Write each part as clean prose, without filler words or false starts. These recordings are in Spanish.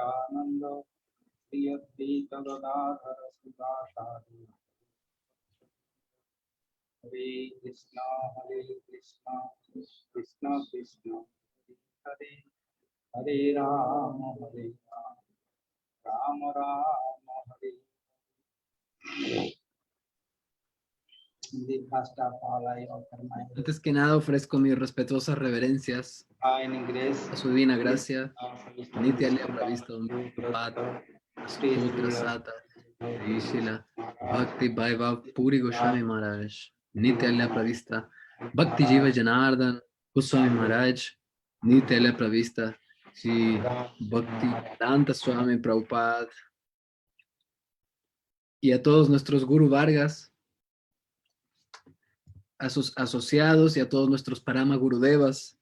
Nityananda Sri Advaita Gadadhara Sivasadi Hare Krishna Krishna Krishna Hare Hare Rama Rama Rama Hare. Antes que nada ofrezco mis respetuosas reverencias En inglés, a su divina gracia, Nitya Lea Pravista Prabhupada, a su putra Sata, Shila Bhakti Vaibhav Puri Goswami Maharaj, Nitya Lea Pravista, Bhakti Jiva Janardhan Goswami Maharaj, Nitya Lea Pravista, Shri Bhakti Danta Swami Prabhupada, y a todos nuestros Guru Vargas, a sus asociados y a todos nuestros Parama Gurudevas,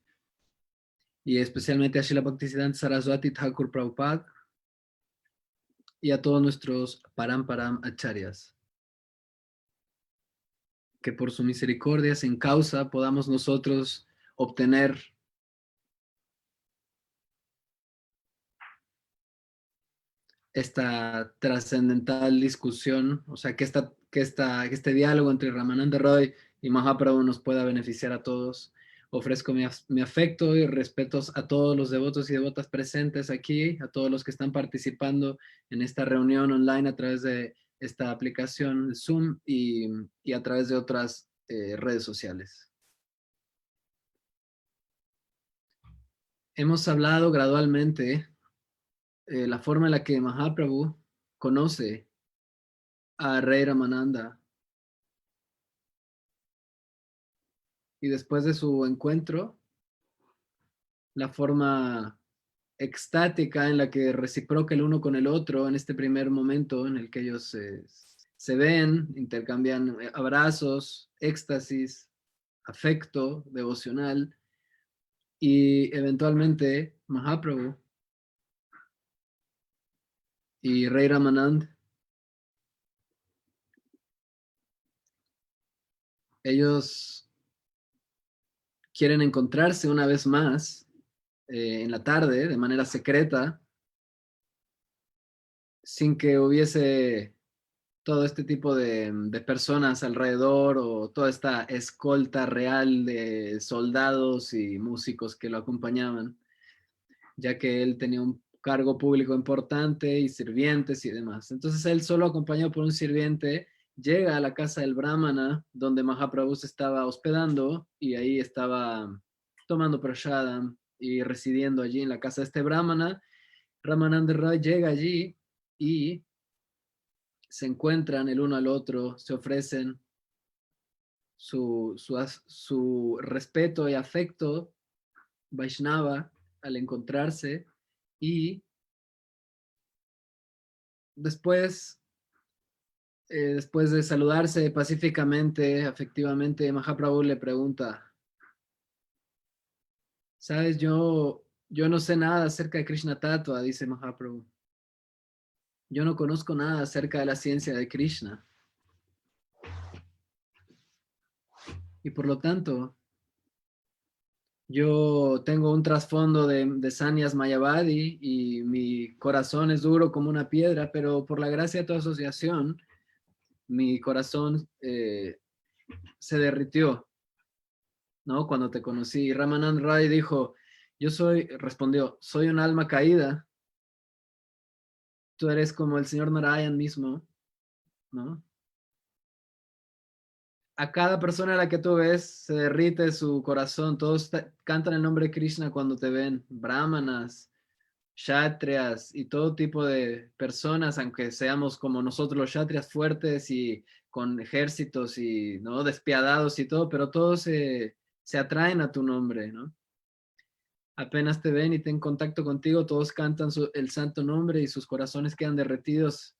y especialmente a Srila Bhaktisiddhanta Saraswati Thakur Prabhupada y a todos nuestros Paramparam Acharyas. Que por su misericordia sin causa podamos nosotros obtener esta trascendental discusión, o sea, que este diálogo entre Ramananda Roy y Mahaprabhu nos pueda beneficiar a todos. Ofrezco mi afecto y respetos a todos los devotos y devotas presentes aquí, a todos los que están participando en esta reunión online a través de esta aplicación Zoom y a través de otras redes sociales. Hemos hablado gradualmente la forma en la que Mahaprabhu conoce a Rey Ramananda. Y después de su encuentro, la forma extática en la que reciproca el uno con el otro en este primer momento en el que ellos se ven, intercambian abrazos, éxtasis, afecto devocional, y eventualmente Mahaprabhu y Rey Ramanand, ellos quieren encontrarse una vez más en la tarde, de manera secreta, sin que hubiese todo este tipo de personas alrededor o toda esta escolta real de soldados y músicos que lo acompañaban, ya que él tenía un cargo público importante y sirvientes y demás. Entonces él, solo acompañado por un sirviente, llega a la casa del Brahmana donde Mahaprabhu se estaba hospedando y ahí estaba tomando prashadam y residiendo allí en la casa de este Brahmana. Ramananda Roy llega allí y se encuentran el uno al otro, se ofrecen su respeto y afecto Vaishnava al encontrarse, y después de saludarse pacíficamente, afectivamente, Mahaprabhu le pregunta, ¿sabes? Yo no sé nada acerca de Krishna Tattva, dice Mahaprabhu. Yo no conozco nada acerca de la ciencia de Krishna. Y por lo tanto, yo tengo un trasfondo de Sanyas Mayavadi y mi corazón es duro como una piedra, pero por la gracia de tu asociación, mi corazón se derritió, ¿no? Cuando te conocí. Y Ramanand Rai dijo, respondió, soy un alma caída, tú eres como el señor Narayan mismo, ¿no? A cada persona a la que tú ves se derrite su corazón, todos cantan el nombre de Krishna cuando te ven, brahmanas, kshatriyas y todo tipo de personas, aunque seamos como nosotros los kshatriyas fuertes y con ejércitos y no despiadados y todo, pero todos se atraen a tu nombre, ¿no? Apenas te ven y tienen contacto contigo, todos cantan el santo nombre y sus corazones quedan derretidos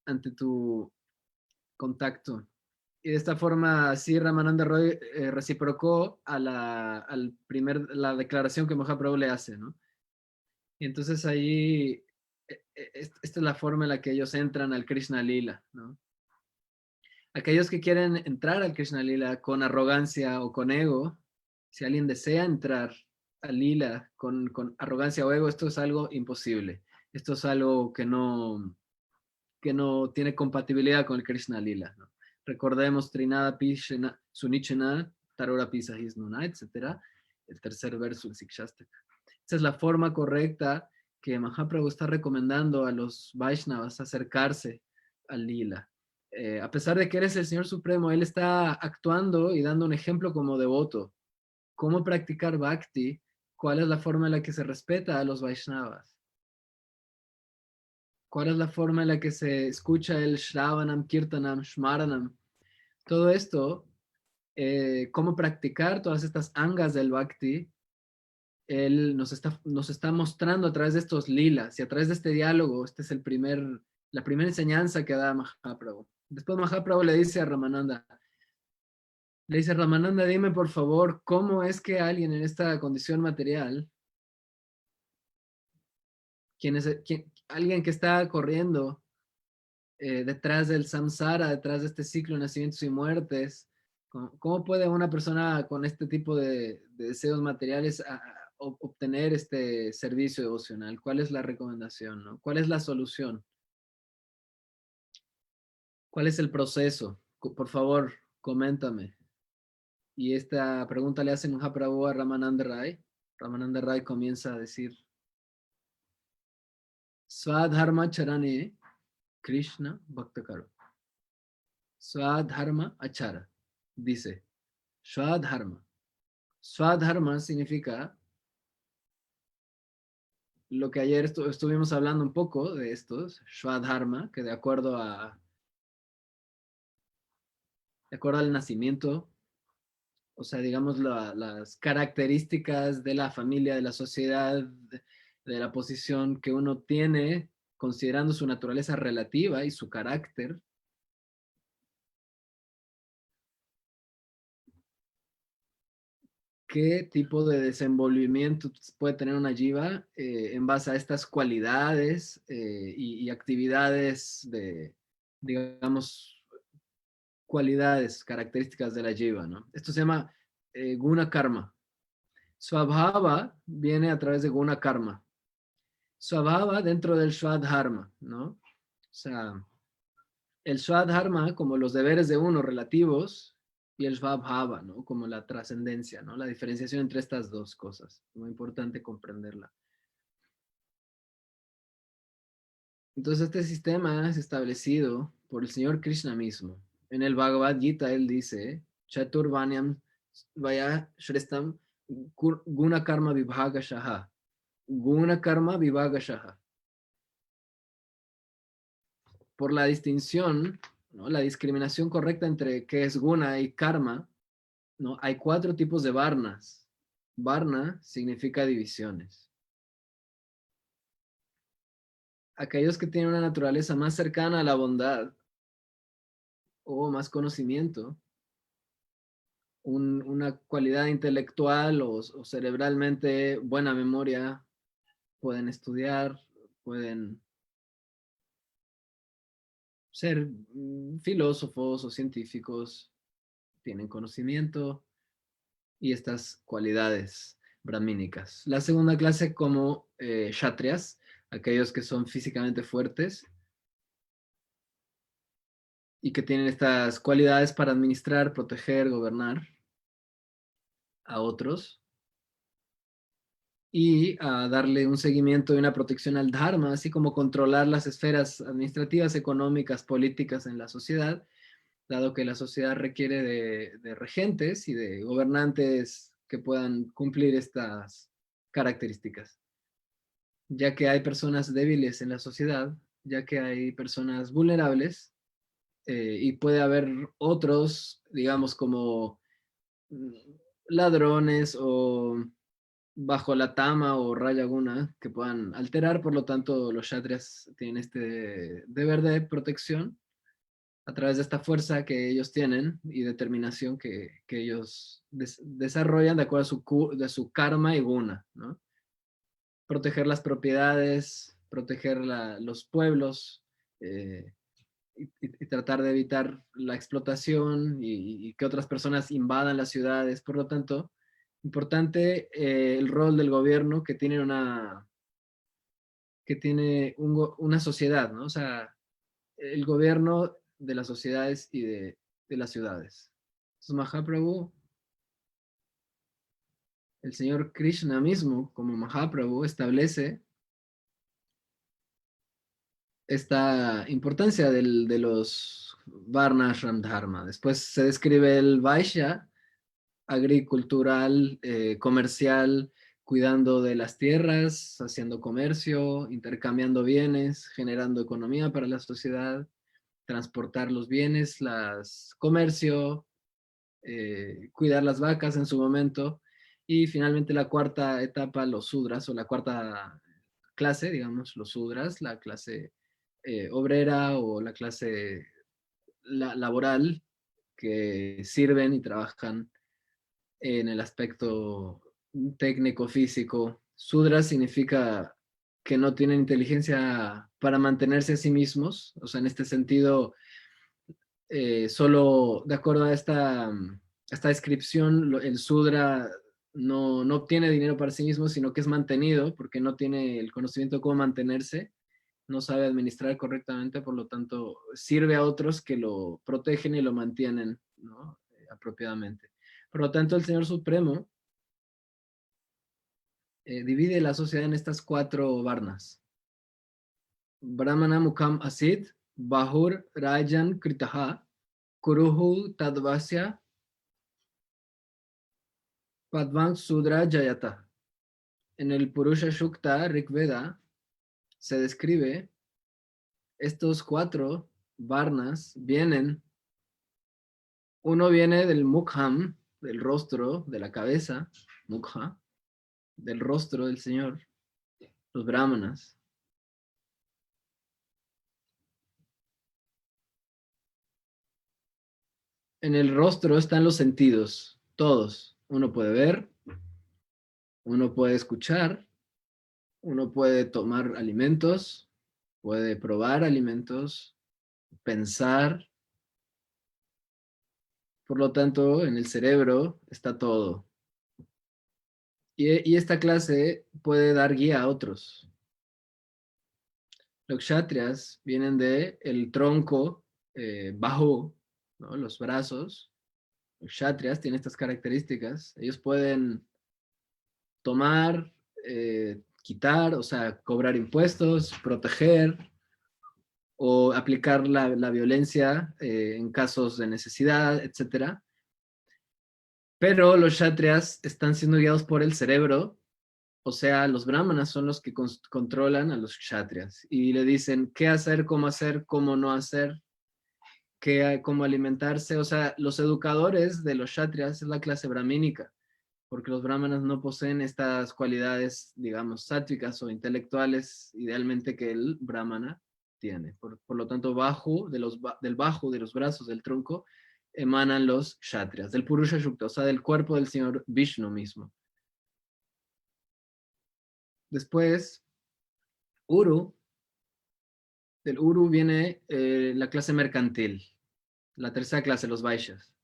ante tu contacto. Y de esta forma, así Ramananda Roy reciprocó a la declaración que Mahaprabhu le hace, ¿no? Y entonces ahí, esta es la forma en la que ellos entran al Krishna Lila, ¿no? Aquellos que quieren entrar al Krishna Lila con arrogancia o con ego, si alguien desea entrar al lila con arrogancia o ego, esto es algo imposible. Esto es algo que no tiene compatibilidad con el Krishna lila, ¿no? Recordemos Trinada Pishena, Sunichena, Tarora Pisa Hisnuna, etc. El tercer verso del Sikshastaka. Esa es la forma correcta que Mahaprabhu está recomendando a los Vaishnavas acercarse al lila. A pesar de que eres el Señor Supremo, Él está actuando y dando un ejemplo como devoto. ¿Cómo practicar bhakti? ¿Cuál es la forma en la que se respeta a los Vaishnavas? ¿Cuál es la forma en la que se escucha el Shravanam, Kirtanam, Shmaranam? Todo esto, cómo practicar todas estas angas del bhakti, Él nos está mostrando a través de estos lilas y a través de este diálogo. Este es la primera enseñanza que da Mahaprabhu. Después Mahaprabhu le dice a Ramananda, dime por favor, ¿cómo es que alguien en esta condición material, alguien que está corriendo detrás del samsara, detrás de este ciclo de nacimientos y muertes, cómo puede una persona con este tipo de deseos materiales obtener este servicio devocional? ¿Cuál es la recomendación, no? ¿Cuál es la solución? ¿Cuál es el proceso? Por favor, coméntame. Y esta pregunta le hacen Mahaprabhu a Ramananda Rai. Ramananda Rai comienza a decir, Swadharma charane Krishna Bhaktakaro. Swadharma achara. Dice, Swadharma. Swadharma significa lo que ayer estuvimos hablando un poco de estos, Swadharma, que de acuerdo al nacimiento, o sea, digamos las características de la familia, de la sociedad, de la posición que uno tiene, considerando su naturaleza relativa y su carácter, qué tipo de desenvolvimiento puede tener una jiva en base a estas cualidades y actividades digamos, cualidades, características de la jiva, ¿no? Esto se llama guna karma. Swabhava viene a través de guna karma. Swabhava dentro del Swadharma, ¿no? O sea, el Swadharma como los deberes de uno relativos y el Svabhava, ¿no? Como la trascendencia, ¿no? La diferenciación entre estas dos cosas. Muy importante comprenderla. Entonces este sistema es establecido por el Señor Krishna mismo. En el Bhagavad Gita él dice, Chaturvanyam Vaya Shrestam Guna Karma Vibhaga Shaha. Guna Karma Vibhaga Shaha. Por la distinción, ¿no? La discriminación correcta entre qué es guna y karma, ¿no? Hay 4 tipos de varnas. Varna significa divisiones. Aquellos que tienen una naturaleza más cercana a la bondad o más conocimiento, una cualidad intelectual o cerebralmente buena memoria, pueden estudiar, pueden ser filósofos o científicos, tienen conocimiento y estas cualidades brahmínicas. La segunda clase como kshatriyas, aquellos que son físicamente fuertes y que tienen estas cualidades para administrar, proteger, gobernar a otros y a darle un seguimiento y una protección al dharma, así como controlar las esferas administrativas, económicas, políticas en la sociedad, dado que la sociedad requiere de regentes y de gobernantes que puedan cumplir estas características. Ya que hay personas débiles en la sociedad, ya que hay personas vulnerables, y puede haber otros, digamos, como mm, ladrones o bajo la tama o raya guna que puedan alterar, por lo tanto los kshatriyas tienen este deber de protección a través de esta fuerza que ellos tienen y determinación que ellos desarrollan de acuerdo de su karma y guna, ¿no? Proteger las propiedades, proteger los pueblos, y tratar de evitar la explotación y que otras personas invadan las ciudades. Por lo tanto, Importante el rol del gobierno que tiene una sociedad, ¿no? O sea, el gobierno de las sociedades y de las ciudades. Entonces, Mahaprabhu, el señor Krishna mismo, como Mahaprabhu, establece esta importancia de los Varnashram Dharma. Después se describe el Vaishya, agricultural, comercial, cuidando de las tierras, haciendo comercio, intercambiando bienes, generando economía para la sociedad, transportar los bienes, comercio, cuidar las vacas en su momento. Y finalmente la cuarta etapa, los sudras, o la cuarta clase, digamos, los sudras, la clase obrera o la clase laboral, que sirven y trabajan en el aspecto técnico, físico. Sudra significa que no tienen inteligencia para mantenerse a sí mismos, o sea, en este sentido, solo de acuerdo a esta descripción, el Sudra no obtiene dinero para sí mismo, sino que es mantenido porque no tiene el conocimiento de cómo mantenerse, no sabe administrar correctamente, por lo tanto, sirve a otros que lo protegen y lo mantienen, ¿no? Apropiadamente. Por lo tanto, el Señor Supremo divide la sociedad en estas cuatro varnas. Brahmana Mukham Asid, Bahur Rajan Kritaha, Kuruhu Tadvasya, Padvang Sudra Jayata. En el Purusha Shukta Rigveda se describe estos cuatro varnas uno viene del Mukham, del rostro, de la cabeza, Mukha, del rostro del Señor, los brahmanas. En el rostro están los sentidos, todos. Uno puede ver, uno puede escuchar, uno puede tomar alimentos, puede probar alimentos, pensar. Por lo tanto, en el cerebro está todo. Y esta clase puede dar guía a otros. Los kshatriyas vienen de el tronco bajo, ¿no? Los brazos. Los kshatriyas tienen estas características. Ellos pueden tomar, quitar, o sea, cobrar impuestos, proteger o aplicar la violencia en casos de necesidad, etcétera. Pero los kshatriyas están siendo guiados por el cerebro, o sea, los brahmanas son los que controlan a los kshatriyas y le dicen qué hacer, cómo no hacer, cómo alimentarse. O sea, los educadores de los kshatriyas es la clase brahmínica, porque los brahmanas no poseen estas cualidades, digamos, sáttvicas o intelectuales, idealmente que el brahmana tiene. Por lo tanto, del bajo de los brazos del tronco emanan los kshatriyas, del Purusha Shukta, o sea, del cuerpo del señor Vishnu mismo. Después, Uru, del Uru viene la clase mercantil, la tercera clase, los Vaishyas.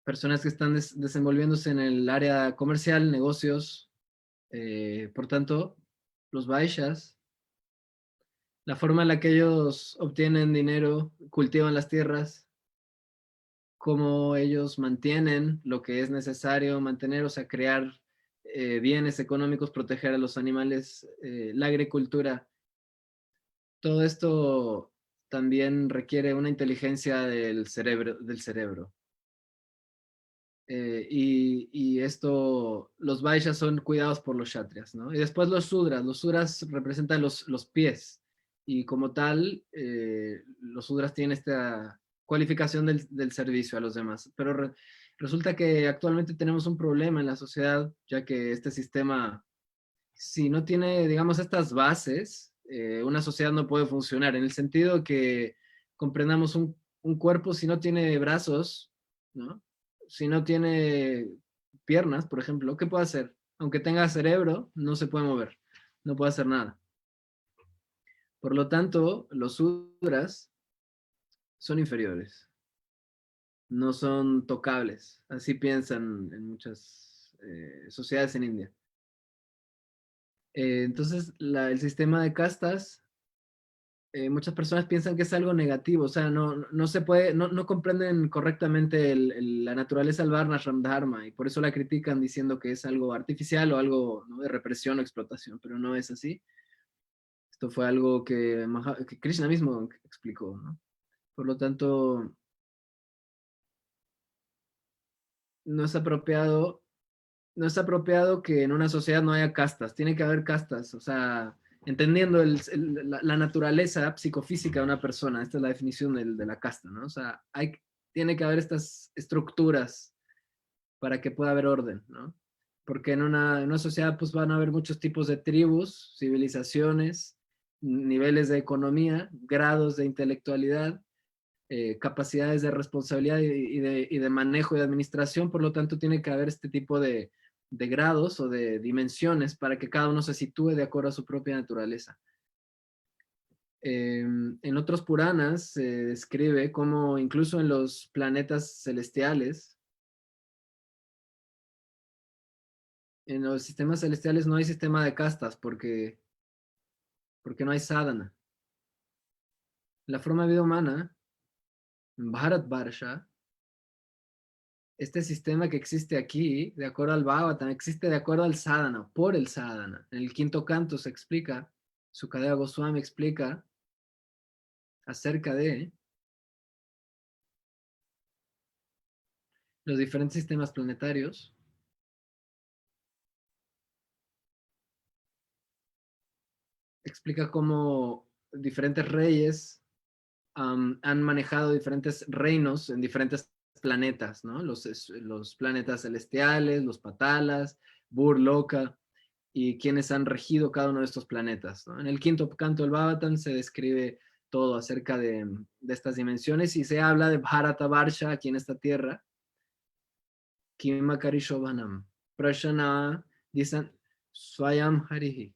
Personas que están desenvolviéndose en el área comercial, negocios. Por tanto, los Vaishyas, la forma en la que ellos obtienen dinero, cultivan las tierras, cómo ellos mantienen lo que es necesario mantener, o sea, crear bienes económicos, proteger a los animales, la agricultura. Todo esto también requiere una inteligencia del cerebro. Y esto, los Vaishyas son cuidados por los Kshatriyas, ¿no? Y después los Sudras representan los pies, y como tal, los Sudras tienen esta cualificación del servicio a los demás. Pero resulta que actualmente tenemos un problema en la sociedad, ya que este sistema, si no tiene, digamos, estas bases, una sociedad no puede funcionar, en el sentido que comprendamos un cuerpo si no tiene brazos, ¿no? Si no tiene piernas, por ejemplo, ¿qué puede hacer? Aunque tenga cerebro, no se puede mover, no puede hacer nada. Por lo tanto, los sudras son inferiores. no son tocables. Así piensan en muchas sociedades en India. Entonces, el sistema de castas, muchas personas piensan que es algo negativo, o sea, no se puede, no comprenden correctamente la naturaleza del Varnashram Dharma y por eso la critican diciendo que es algo artificial o algo, ¿no?, de represión o explotación, pero no es así. Esto fue algo que Krishna mismo explicó, ¿no? Por lo tanto, no es apropiado, no es apropiado que en una sociedad no haya castas, tiene que haber castas, o sea, entendiendo la naturaleza psicofísica de una persona, esta es la definición de la casta, ¿no? O sea, tiene que haber estas estructuras para que pueda haber orden, ¿no? Porque en una sociedad pues van a haber muchos tipos de tribus, civilizaciones, niveles de economía, grados de intelectualidad, capacidades de responsabilidad y de manejo y de administración, por lo tanto tiene que haber este tipo de grados o de dimensiones para que cada uno se sitúe de acuerdo a su propia naturaleza. En otros Puranas se describe cómo incluso en los planetas celestiales, en los sistemas celestiales no hay sistema de castas porque no hay sadhana. La forma de vida humana, Bharat Varsha, este sistema que existe aquí, de acuerdo al Bhagavatam, existe de acuerdo al sadhana, por el sadhana. En el quinto canto se explica, Sukadeva Goswami explica acerca de los diferentes sistemas planetarios. Explica cómo diferentes reyes han manejado diferentes reinos en diferentes planetas, ¿no? Los planetas celestiales, los patalas, Burloka, y quienes han regido cada uno de estos planetas, ¿no? En el quinto canto del Bhagavatam se describe todo acerca de estas dimensiones y se habla de Bharata Varsha aquí en esta tierra, Kimakari Shobhanam, Prashana, dicen Swayam Harihi,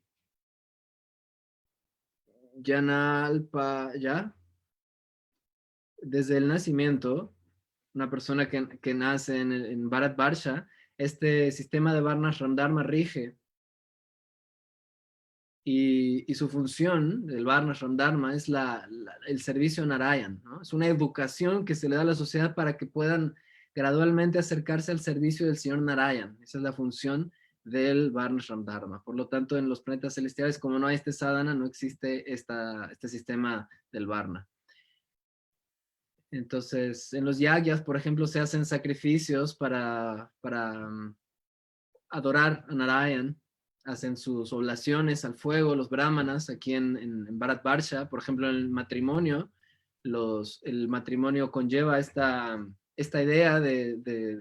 Yanalpa, ¿ya? Desde el nacimiento, una persona que nace en Bharat Varsha, este sistema de Varnashram Dharma rige y su función del Varnashram Dharma es el servicio a Narayan, ¿no? Es una educación que se le da a la sociedad para que puedan gradualmente acercarse al servicio del Señor Narayan. Esa es la función del Varnashram Dharma. Por lo tanto, en los planetas celestiales, como no hay este sadhana, no existe este sistema del Varna. Entonces, en los yagyas, por ejemplo, se hacen sacrificios para adorar a Narayan, hacen sus oblaciones al fuego, los brahmanas, aquí en Bharat Varsha, por ejemplo, en el matrimonio, el matrimonio conlleva esta idea de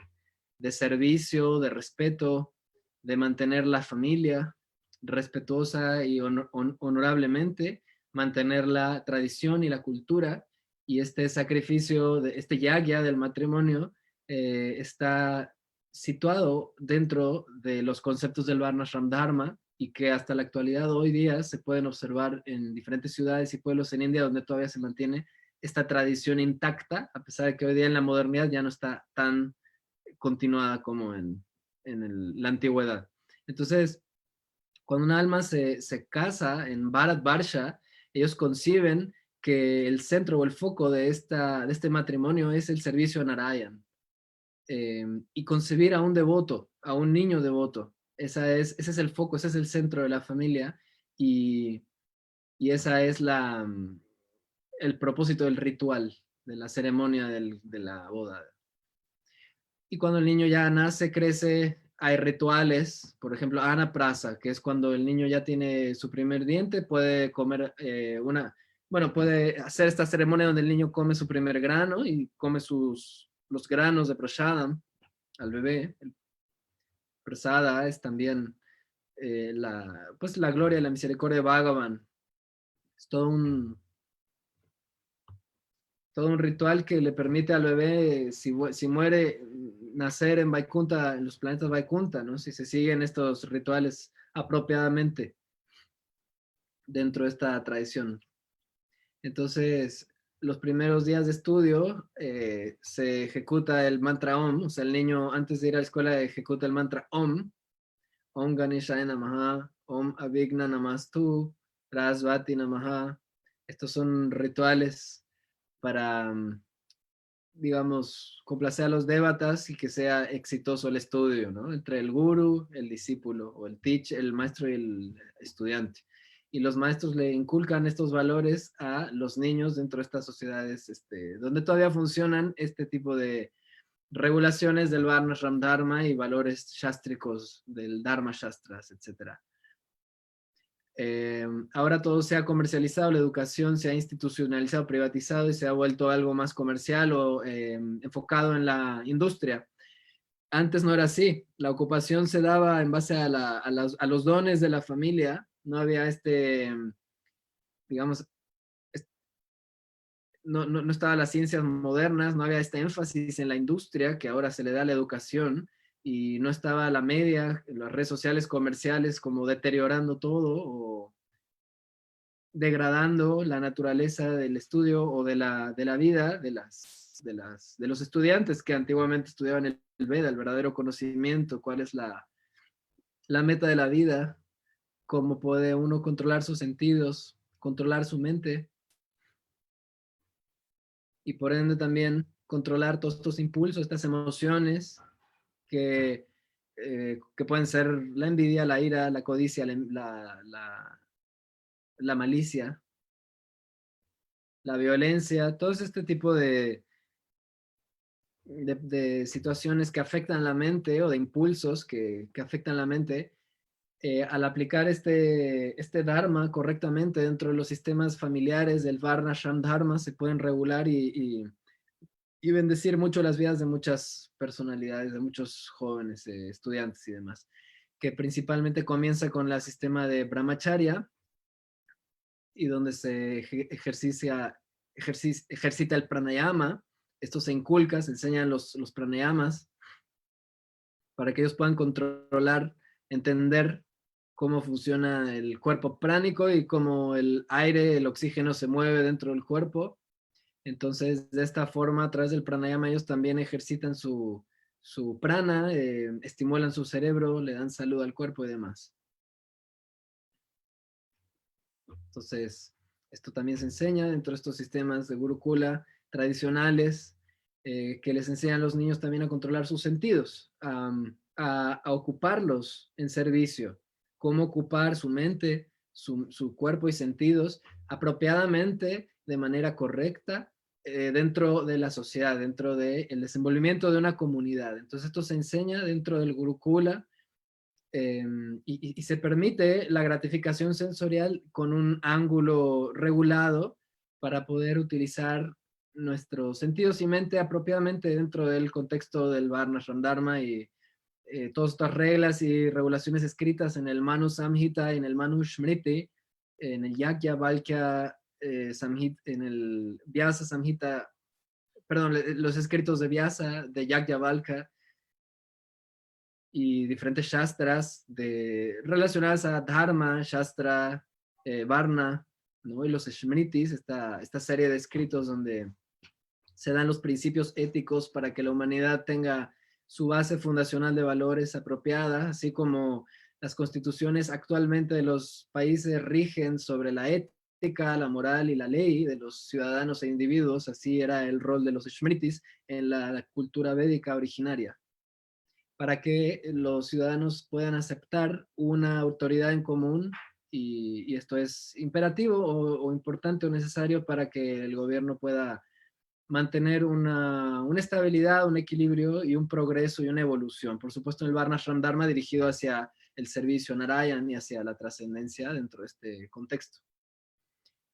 servicio, de respeto, de mantener la familia respetuosa y honorablemente, mantener la tradición y la cultura, y este sacrificio, este yagya del matrimonio, está situado dentro de los conceptos del Varnashram Dharma y que hasta la actualidad, hoy día, se pueden observar en diferentes ciudades y pueblos en India donde todavía se mantiene esta tradición intacta, a pesar de que hoy día en la modernidad ya no está tan continuada como en la antigüedad. Entonces, cuando un alma se casa en Bharat Varsha, ellos conciben que el centro o el foco de este matrimonio es el servicio a Narayan, y concebir a un devoto, a un niño devoto. Ese es el foco, ese es el centro de la familia y, y esa es el propósito del ritual, de la ceremonia de la boda. Y cuando el niño ya nace, crece, hay rituales, por ejemplo, Anaprasa, que es cuando el niño ya tiene su primer diente, puede comer puede hacer esta ceremonia donde el niño come su primer grano y come los granos de prasadam al bebé. El prasada es también pues la gloria y la misericordia de Bhagavan. Es todo un ritual que le permite al bebé, si muere, nacer en Vaikunta, en los planetas Vaikunta, ¿no? Si se siguen estos rituales apropiadamente dentro de esta tradición. Entonces, los primeros días de estudio se ejecuta el mantra Om, o sea, el niño antes de ir a la escuela ejecuta el mantra Om, Om Ganeshaya Namaha, Om Avigna Namastu, Prasvati Namaha. Estos son rituales para, digamos, complacer a los devatas y que sea exitoso el estudio, ¿no? Entre el guru, el discípulo, o el maestro y el estudiante. Y los maestros le inculcan estos valores a los niños dentro de estas sociedades donde todavía funcionan este tipo de regulaciones del Varnashram Dharma y valores shastricos del Dharma Shastras, etc. Ahora todo se ha comercializado, la educación se ha institucionalizado, privatizado y se ha vuelto algo más comercial o enfocado en la industria. Antes no era así, la ocupación se daba en base a los dones de la familia, no había digamos, no estaba las ciencias modernas, no había este énfasis en la industria que ahora se le da a la educación y no estaba la media, las redes sociales comerciales como deteriorando todo o degradando la naturaleza del estudio o de la vida de los estudiantes que antiguamente estudiaban el Veda, el verdadero conocimiento, cuál es la meta de la vida, cómo puede uno controlar sus sentidos, controlar su mente y por ende también controlar todos estos impulsos, estas emociones que pueden ser la envidia, la ira, la codicia, la malicia, la violencia, todo este tipo de situaciones que afectan la mente o de impulsos que afectan la mente, al aplicar este Dharma correctamente dentro de los sistemas familiares del Varnashram Dharma, se pueden regular y bendecir mucho las vidas de muchas personalidades, de muchos jóvenes, estudiantes y demás, que principalmente comienza con el sistema de Brahmacharya y donde se ejercita el pranayama. Esto se inculca, se enseñan los pranayamas para que ellos puedan controlar, entender cómo funciona el cuerpo pránico y cómo el aire, el oxígeno se mueve dentro del cuerpo. Entonces, de esta forma, a través del pranayama, ellos también ejercitan su prana, estimulan su cerebro, le dan salud al cuerpo y demás. Entonces, esto también se enseña dentro de estos sistemas de Gurukula tradicionales, que les enseñan a los niños también a controlar sus sentidos, a ocuparlos en servicio, cómo ocupar su mente, su cuerpo y sentidos apropiadamente, de manera correcta, dentro de la sociedad, dentro del desenvolvimiento de una comunidad. Entonces esto se enseña dentro del Gurukula, y se permite la gratificación sensorial con un ángulo regulado para poder utilizar nuestros sentidos y mente apropiadamente dentro del contexto del Varnashram Dharma y todas estas reglas y regulaciones escritas en el Manu Samhita, en el Manu Smriti, en el Yajnavalkya Samhita, en el Vyasa Samhita, perdón, los escritos de Vyasa, de Yajnavalkya, y diferentes shastras relacionadas a Dharma, Shastra, Varna, ¿no? Y los Smritis, esta serie de escritos donde se dan los principios éticos para que la humanidad tenga su base fundacional de valores apropiada, así como las constituciones actualmente de los países rigen sobre la ética, la moral y la ley de los ciudadanos e individuos. Así era el rol de los Smritis en la cultura védica originaria, para que los ciudadanos puedan aceptar una autoridad en común, y esto es imperativo o importante o necesario para que el gobierno pueda mantener una estabilidad, un equilibrio y un progreso y una evolución. Por supuesto, el Varnashram Dharma dirigido hacia el servicio a Narayan y hacia la trascendencia dentro de este contexto.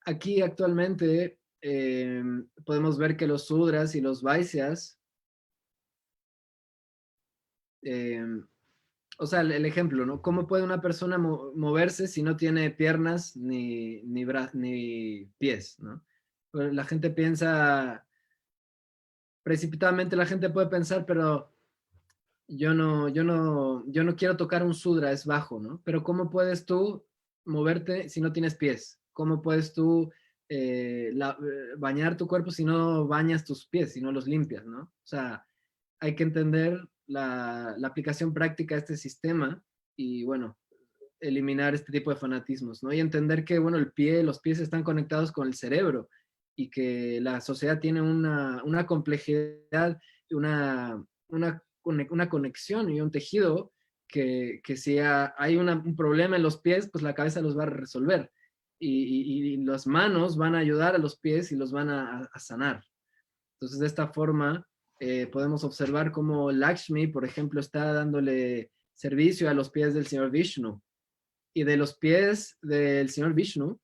Aquí actualmente podemos ver que los Sudras y los Vaisyas, eh, o sea, el ejemplo, ¿no? ¿Cómo puede una persona moverse si no tiene piernas ni pies, ¿no? Pues la gente piensa, precipitadamente la gente puede pensar, pero yo no quiero tocar un sudra, es bajo, ¿no? Pero ¿cómo puedes tú moverte si no tienes pies? ¿Cómo puedes tú bañar tu cuerpo si no bañas tus pies, si no los limpias, ¿no? O sea, hay que entender la aplicación práctica de este sistema y, bueno, eliminar este tipo de fanatismos, ¿no? Y entender que, bueno, los pies están conectados con el cerebro y que la sociedad tiene una complejidad, una conexión y un tejido que si hay un problema en los pies, pues la cabeza los va a resolver. Y las manos van a ayudar a los pies y los van a sanar. Entonces, de esta forma, podemos observar cómo Lakshmi, por ejemplo, está dándole servicio a los pies del señor Vishnu. Y de los pies del señor Vishnu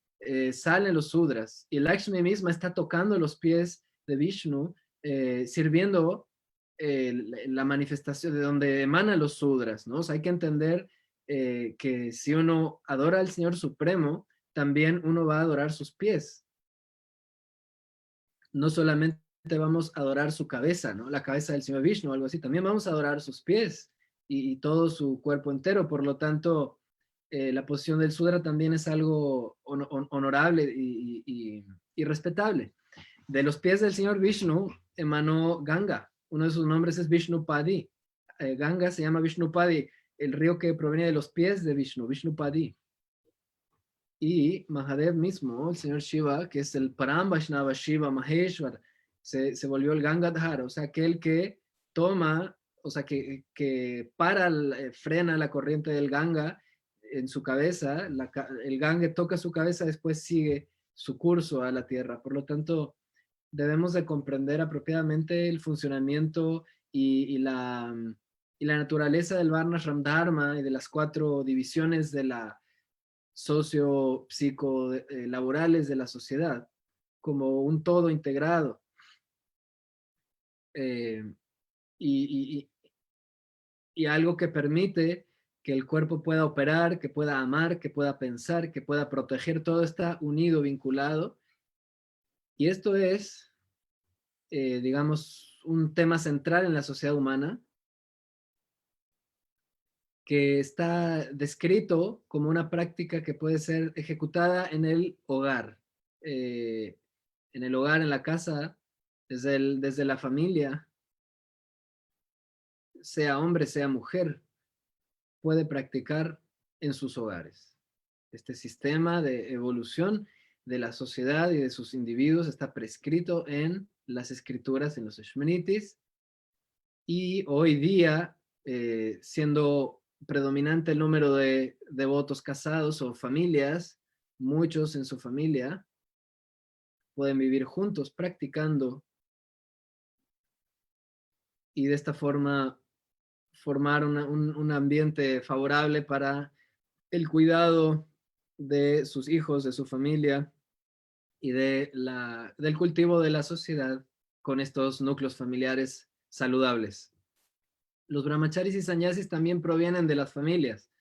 salen los sudras. Y Lakshmi misma está tocando los pies de Vishnu, sirviendo la manifestación de donde emanan los sudras, ¿no? O sea, hay que entender que si uno adora al Señor Supremo, también uno va a adorar sus pies. No solamente vamos a adorar su cabeza, ¿no? La cabeza del Señor Vishnu o algo así, también vamos a adorar sus pies y todo su cuerpo entero. Por lo tanto, la posición del Sudra también es algo honorable y respetable. De los pies del Señor Vishnu emanó Ganga. Uno de sus nombres es Vishnupadi. Ganga se llama Vishnupadi, el río que proviene de los pies de Vishnu, Vishnupadi. Y Mahadev mismo, el señor Shiva, que es el Param Vaishnava Shiva Maheshwar, se volvió el Gangadhara, o sea, aquel que toma, o sea, que frena la corriente del Ganga en su cabeza, el Ganga toca su cabeza, después sigue su curso a la tierra. Por lo tanto, debemos de comprender apropiadamente el funcionamiento y la naturaleza del Varnashram Dharma y de las 4 divisiones de la socio-psico-laborales de la sociedad, como un todo integrado. Eh, y, y, y algo que permite que el cuerpo pueda operar, que pueda amar, que pueda pensar, que pueda proteger, todo está unido, vinculado. Y esto es, digamos, un tema central en la sociedad humana que está descrito como una práctica que puede ser ejecutada en el hogar, en la casa, desde la familia, sea hombre, sea mujer, puede practicar en sus hogares. Este sistema de evolución de la sociedad y de sus individuos está prescrito en las escrituras, en los Shminitis, y hoy día, siendo predominante el número de devotos casados o familias, muchos en su familia pueden vivir juntos practicando y de esta forma formar un ambiente favorable para el cuidado de sus hijos, de su familia y del cultivo de la sociedad con estos núcleos familiares saludables. Los brahmacharis y sannyasis también provienen de las familias.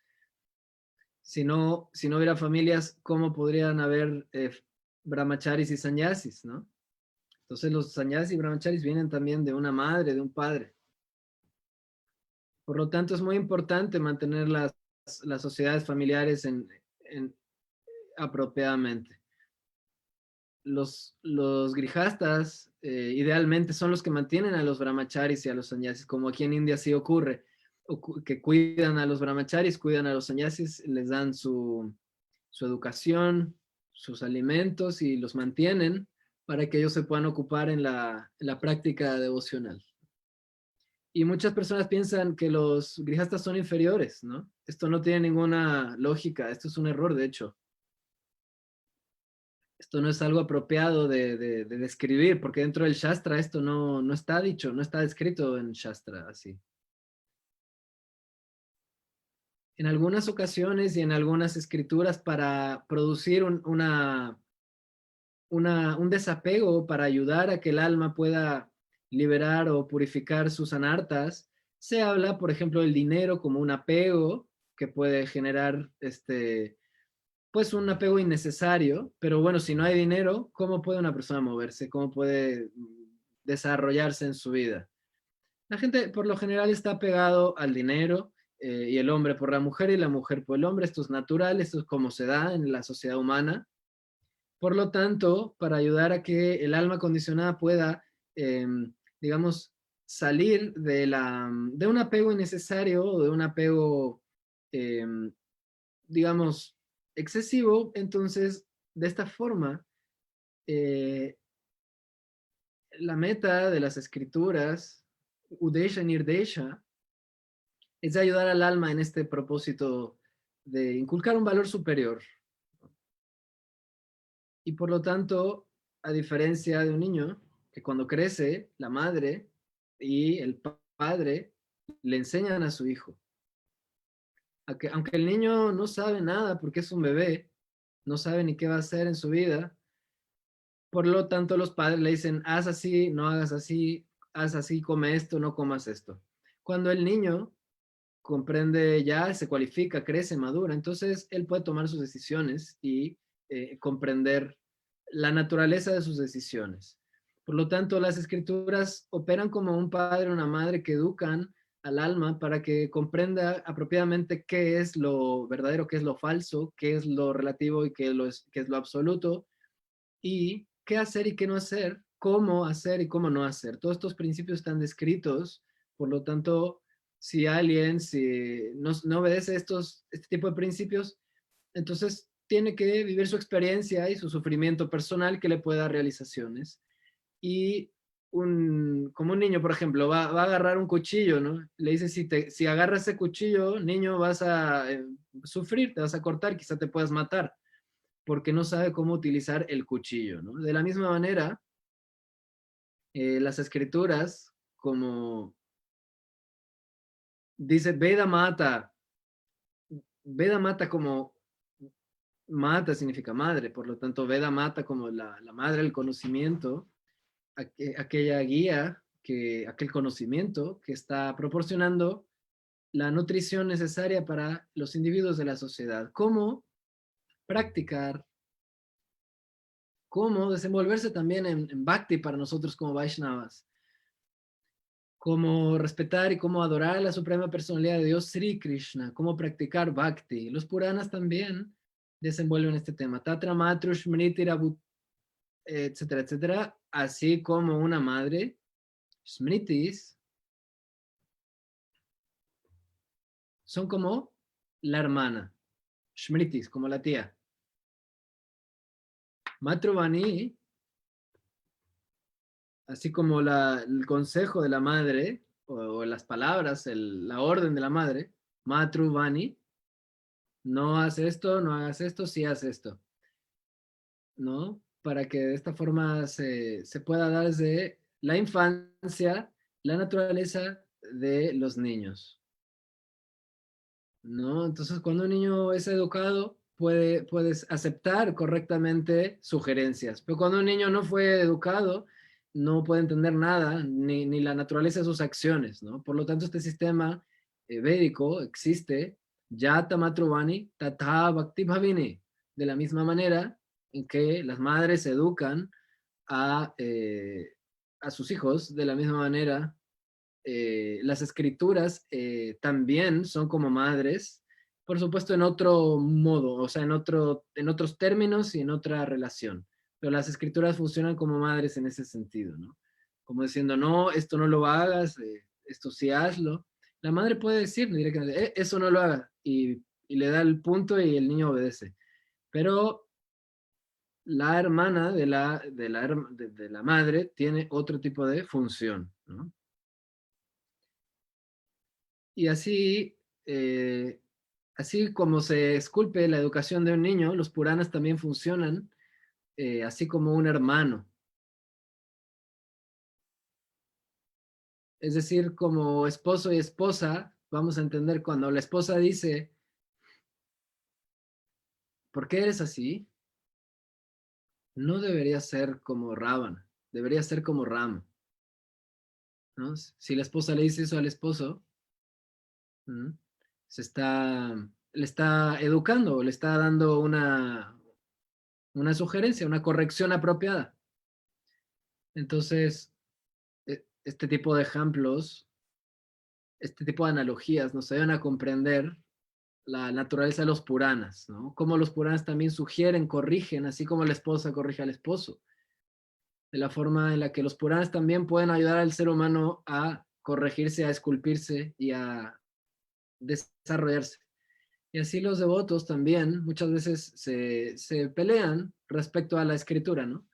Si no hubiera familias, ¿cómo podrían haber brahmacharis y sannyasis, no? Entonces los sannyasis y brahmacharis vienen también de una madre, de un padre. Por lo tanto, es muy importante mantener las sociedades familiares apropiadamente. Los grijastas idealmente son los que mantienen a los brahmacharis y a los sannyasis, como aquí en India sí ocurre, que cuidan a los brahmacharis, cuidan a los sannyasis, les dan su educación, sus alimentos y los mantienen para que ellos se puedan ocupar en la práctica devocional. Y muchas personas piensan que los grijastas son inferiores, ¿no? Esto no tiene ninguna lógica, esto es un error, de hecho. Esto no es algo apropiado de describir, porque dentro del Shastra esto no está dicho, no está descrito en Shastra así. En algunas ocasiones y en algunas escrituras para producir un desapego, para ayudar a que el alma pueda liberar o purificar sus anartas, se habla, por ejemplo, del dinero como un apego que puede generar pues un apego innecesario, pero bueno, si no hay dinero, ¿cómo puede una persona moverse? ¿Cómo puede desarrollarse en su vida? La gente por lo general está apegado al dinero y el hombre por la mujer y la mujer por el hombre. Esto es natural, esto es como se da en la sociedad humana. Por lo tanto, para ayudar a que el alma condicionada pueda, digamos, salir de un apego innecesario o de un apego, em, digamos, excesivo, entonces, de esta forma, eh, la meta de las escrituras, Udesha Nirdesha, es ayudar al alma en este propósito de inculcar un valor superior. Y por lo tanto, a diferencia de un niño, que cuando crece, la madre y el padre le enseñan a su hijo. Aunque el niño no sabe nada porque es un bebé, no sabe ni qué va a hacer en su vida, por lo tanto los padres le dicen, haz así, no hagas así, haz así, come esto, no comas esto. Cuando el niño comprende ya, se cualifica, crece, madura, entonces él puede tomar sus decisiones y comprender la naturaleza de sus decisiones. Por lo tanto, las escrituras operan como un padre o una madre que educan al alma para que comprenda apropiadamente qué es lo verdadero, qué es lo falso, qué es lo relativo y qué es lo absoluto, y qué hacer y qué no hacer y cómo no hacer. Todos estos principios están descritos, por lo tanto, si no obedece este tipo de principios, entonces tiene que vivir su experiencia y su sufrimiento personal que le pueda dar realizaciones. Y como un niño, por ejemplo, va a agarrar un cuchillo, ¿no? Le dice, si agarras ese cuchillo, niño, vas a sufrir, te vas a cortar, quizá te puedas matar porque no sabe cómo utilizar el cuchillo, ¿no? De la misma manera, las escrituras, como dice Veda mata como mata significa madre, por lo tanto, Veda mata como la madre del conocimiento, aquella guía, aquel conocimiento que está proporcionando la nutrición necesaria para los individuos de la sociedad. ¿Cómo practicar? ¿Cómo desenvolverse también en Bhakti para nosotros como Vaishnavas? Cómo respetar y cómo adorar a la suprema personalidad de Dios, Sri Krishna, cómo practicar Bhakti. Los Puranas también desenvuelven este tema. Tatra Matru Smriti Rabu, etcétera, etcétera. Así como una madre, Smritis, son como la hermana. Smritis, como la tía. Matruvani, así como el consejo de la madre, o las palabras, la orden de la madre, Matruvani, no hagas esto, no hagas esto, sí haz esto, ¿no? Para que de esta forma se pueda dar desde la infancia la naturaleza de los niños, ¿no? Entonces, cuando un niño es educado, puedes aceptar correctamente sugerencias, pero cuando un niño no fue educado, no puede entender nada, ni la naturaleza de sus acciones, ¿no? Por lo tanto, este sistema védico existe, Yata Matruvani Tata Bhakti Bhavini, de la misma manera en que las madres educan a, a sus hijos, de la misma manera las escrituras también son como madres, por supuesto en otro modo, o sea, en otros términos y en otra relación. Pero las escrituras funcionan como madres en ese sentido, ¿no? Como diciendo, no, esto no lo hagas, esto sí hazlo. La madre puede decir directamente, eso no lo hagas, y le da el punto y el niño obedece. Pero la hermana de la madre tiene otro tipo de función, ¿no? Y así como se esculpe la educación de un niño, los Puranas también funcionan así como un hermano. Es decir, como esposo y esposa, vamos a entender cuando la esposa dice, ¿por qué eres así? No debería ser como Ravana, debería ser como Rama, ¿no? Si la esposa le dice eso al esposo, ¿m? se está, le está educando, le está dando una sugerencia, una corrección apropiada. Entonces, este tipo de ejemplos, este tipo de analogías nos ayudan a comprender la naturaleza de los Puranas, ¿no? Cómo los Puranas también sugieren, corrigen, así como la esposa corrige al esposo. De la forma en la que los Puranas también pueden ayudar al ser humano a corregirse, a esculpirse y a desarrollarse. Y así los devotos también muchas veces se pelean respecto a la escritura, ¿no?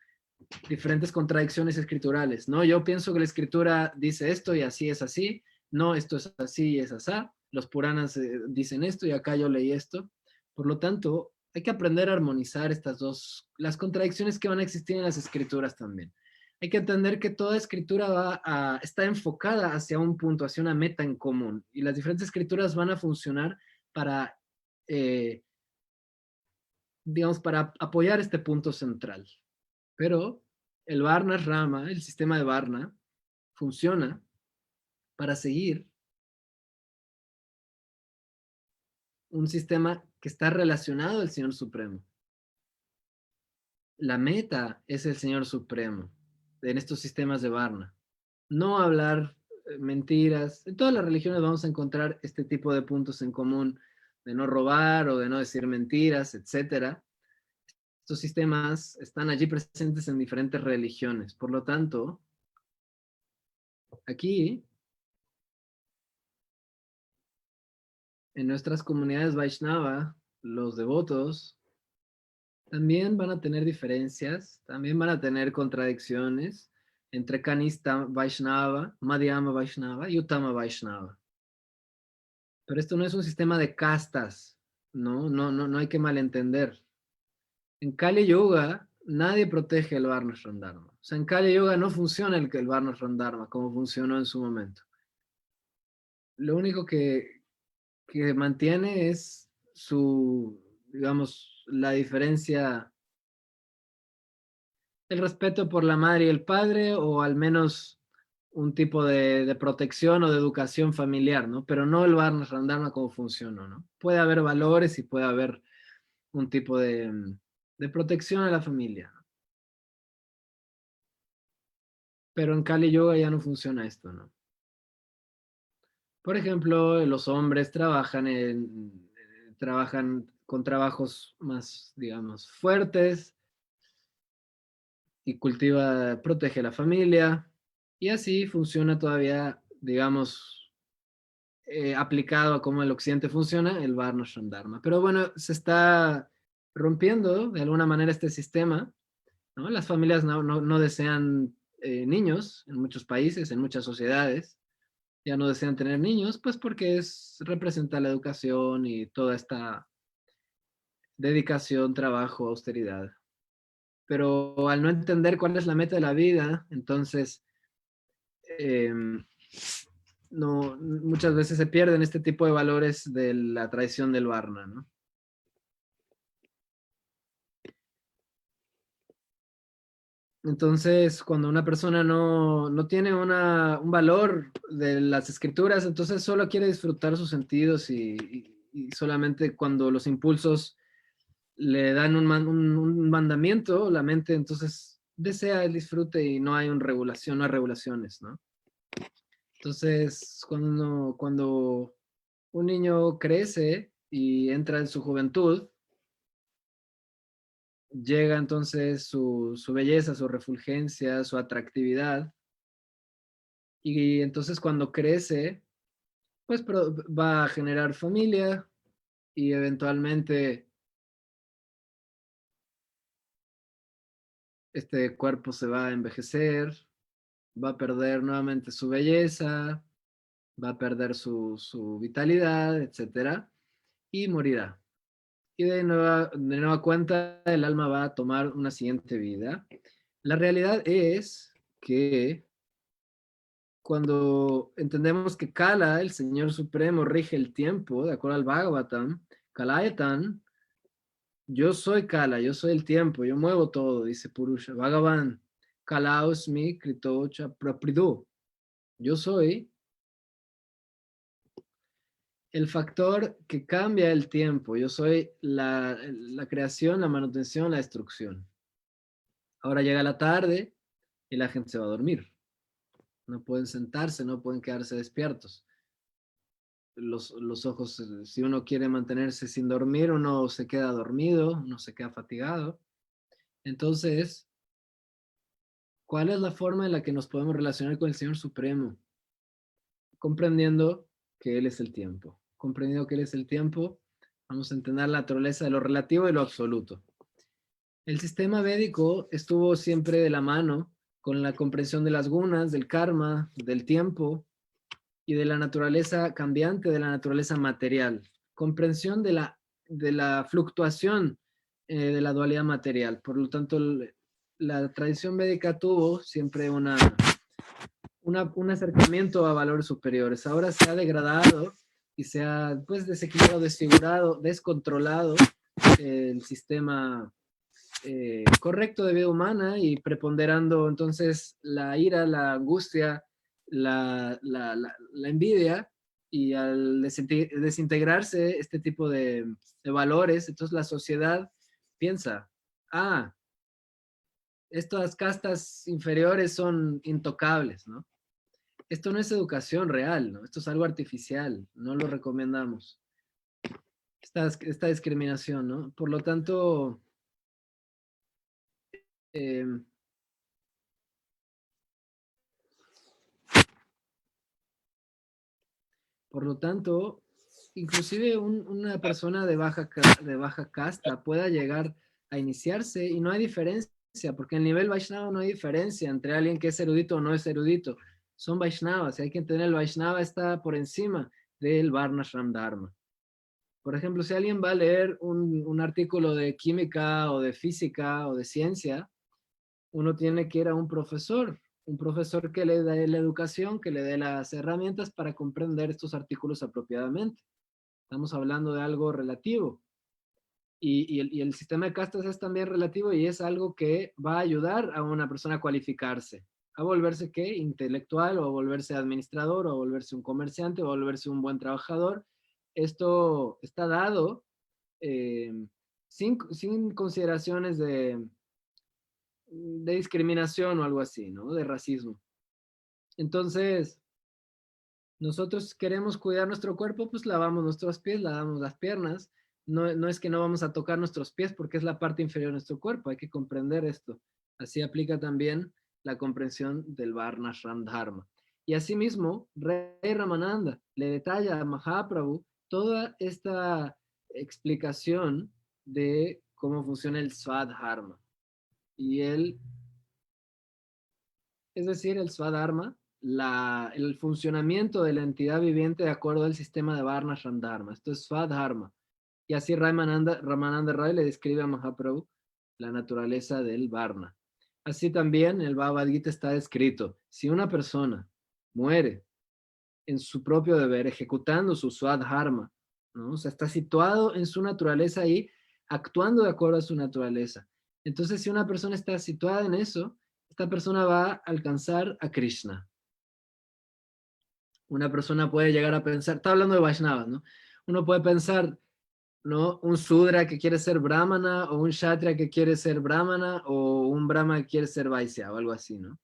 Diferentes contradicciones escriturales, ¿no? Yo pienso que la escritura dice esto y así es así, no, esto es así y es asá, los Puranas dicen esto y acá yo leí esto. Por lo tanto, hay que aprender a armonizar estas dos, las contradicciones que van a existir en las escrituras también. Hay que entender que toda escritura está enfocada hacia un punto, hacia una meta en común, y las diferentes escrituras van a funcionar para, eh, digamos, para apoyar este punto central. Pero el Varna Rama, el sistema de Varna, funciona para seguir un sistema que está relacionado al Señor Supremo. La meta es el Señor Supremo en estos sistemas de Varna. No hablar mentiras. En todas las religiones vamos a encontrar este tipo de puntos en común, de no robar o de no decir mentiras, etcétera. Estos sistemas están allí presentes en diferentes religiones. Por lo tanto, aquí en nuestras comunidades Vaishnava, los devotos también van a tener diferencias, también van a tener contradicciones entre Kanista Vaishnava, Madhyama Vaishnava y Uttama Vaishnava. Pero esto no es un sistema de castas, no hay que malentender. En Kali Yuga nadie protege el Varnashram Dharma. O sea, en Kali Yuga no funciona el Varnashram Dharma como funcionó en su momento. Lo único que mantiene es su, digamos, la diferencia, el respeto por la madre y el padre, o al menos un tipo de protección o de educación familiar, ¿no? Pero no el Varnashram Dharma como funcionó, ¿no? Puede haber valores y puede haber un tipo de protección a la familia, ¿no? Pero en Kali Yoga ya no funciona esto, ¿no? Por ejemplo, los hombres trabajan con trabajos más, digamos, fuertes y protege la familia, y así funciona todavía, digamos, aplicado a cómo el occidente funciona, el Varnashram Dharma. Pero bueno, se está rompiendo de alguna manera este sistema, ¿no? Las familias no desean niños en muchos países, en muchas sociedades, ya no desean tener niños, pues porque representa la educación y toda esta dedicación, trabajo, austeridad. Pero al no entender cuál es la meta de la vida, entonces eh, no, muchas veces se pierden este tipo de valores de la tradición del Varna, ¿no? Entonces, cuando una persona no tiene un valor de las escrituras, entonces solo quiere disfrutar sus sentidos y solamente cuando los impulsos le dan un mandamiento, la mente entonces desea el disfrute y no hay no hay regulaciones, ¿no? Entonces, cuando un niño crece y entra en su juventud, llega entonces su belleza, su refulgencia, su atractividad, y entonces cuando crece, pues va a generar familia y eventualmente este cuerpo se va a envejecer, va a perder nuevamente su belleza, va a perder su vitalidad, etcétera, y morirá. Y de nueva cuenta, el alma va a tomar una siguiente vida. La realidad es que cuando entendemos que Kala, el Señor Supremo, rige el tiempo, de acuerdo al Bhagavatam, Kalayatan, yo soy Kala, yo soy el tiempo, yo muevo todo, dice Purusha. Bhagavan, Kalaosmi Kritocha Prapridu. Yo soy el factor que cambia el tiempo. Yo soy la creación, la manutención, la destrucción. Ahora llega la tarde y la gente se va a dormir. No pueden sentarse, no pueden quedarse despiertos. los ojos, si uno quiere mantenerse sin dormir, uno se queda dormido, uno se queda fatigado. Entonces, ¿cuál es la forma en la que nos podemos relacionar con el Señor Supremo? Comprendiendo que Él es el tiempo. Comprendiendo que Él es el tiempo, vamos a entender la naturaleza de lo relativo y lo absoluto. El sistema védico estuvo siempre de la mano con la comprensión de las gunas, del karma, del tiempo y de la naturaleza cambiante, de la naturaleza material. Comprensión de la fluctuación de la dualidad material. Por lo tanto, la tradición védica tuvo siempre un acercamiento a valores superiores. Ahora se ha degradado y se ha pues desequilibrado, desfigurado, descontrolado el sistema correcto de vida humana y preponderando entonces la ira, la angustia, la envidia, y al desintegrarse este tipo de valores, entonces la sociedad piensa, ah, estas castas inferiores son intocables, ¿no? Esto no es educación real, ¿no? Esto es algo artificial, no lo recomendamos. Esta discriminación, ¿no? Por lo tanto, eh, por lo tanto, inclusive una persona de baja casta pueda llegar a iniciarse y no hay diferencia, porque en el nivel Vaishnava no hay diferencia entre alguien que es erudito o no es erudito. Son Vaishnavas y hay que entender el Vaishnava está por encima del Varnashram Dharma. Por ejemplo, si alguien va a leer un artículo de química o de física o de ciencia, uno tiene que ir a un profesor que le dé la educación, que le dé las herramientas para comprender estos artículos apropiadamente. Estamos hablando de algo relativo. Y el sistema de castas es también relativo y es algo que va a ayudar a una persona a cualificarse, a volverse ¿qué? Intelectual, o a volverse administrador, o a volverse un comerciante, o a volverse un buen trabajador. Esto está dado eh, sin consideraciones de discriminación o algo así, ¿no? De racismo. Entonces, nosotros queremos cuidar nuestro cuerpo, pues lavamos nuestros pies, lavamos las piernas. No, no es que no vamos a tocar nuestros pies porque es la parte inferior de nuestro cuerpo, hay que comprender esto. Así aplica también la comprensión del Varnashram Dharma. Y asimismo, Rey Ramananda le detalla a Mahaprabhu toda esta explicación de cómo funciona el Swadharma. Y él, es decir, el Swadharma, el funcionamiento de la entidad viviente de acuerdo al sistema de Varnashram Dharma. Esto es Swadharma. Y así Ramananda Ray le describe a Mahaprabhu la naturaleza del Varna. Así también el Bhagavad Gita está descrito. Si una persona muere en su propio deber, ejecutando su Swadharma, ¿no? O sea, está situado en su naturaleza y actuando de acuerdo a su naturaleza. Entonces, si una persona está situada en eso, esta persona va a alcanzar a Krishna. Una persona puede llegar a pensar, está hablando de Vaishnavas, ¿no? Uno puede pensar, ¿no? Un Sudra que quiere ser Brahmana, o un Kshatriya que quiere ser Brahmana, o un Brahma que quiere ser Vaisya, o algo así, ¿no?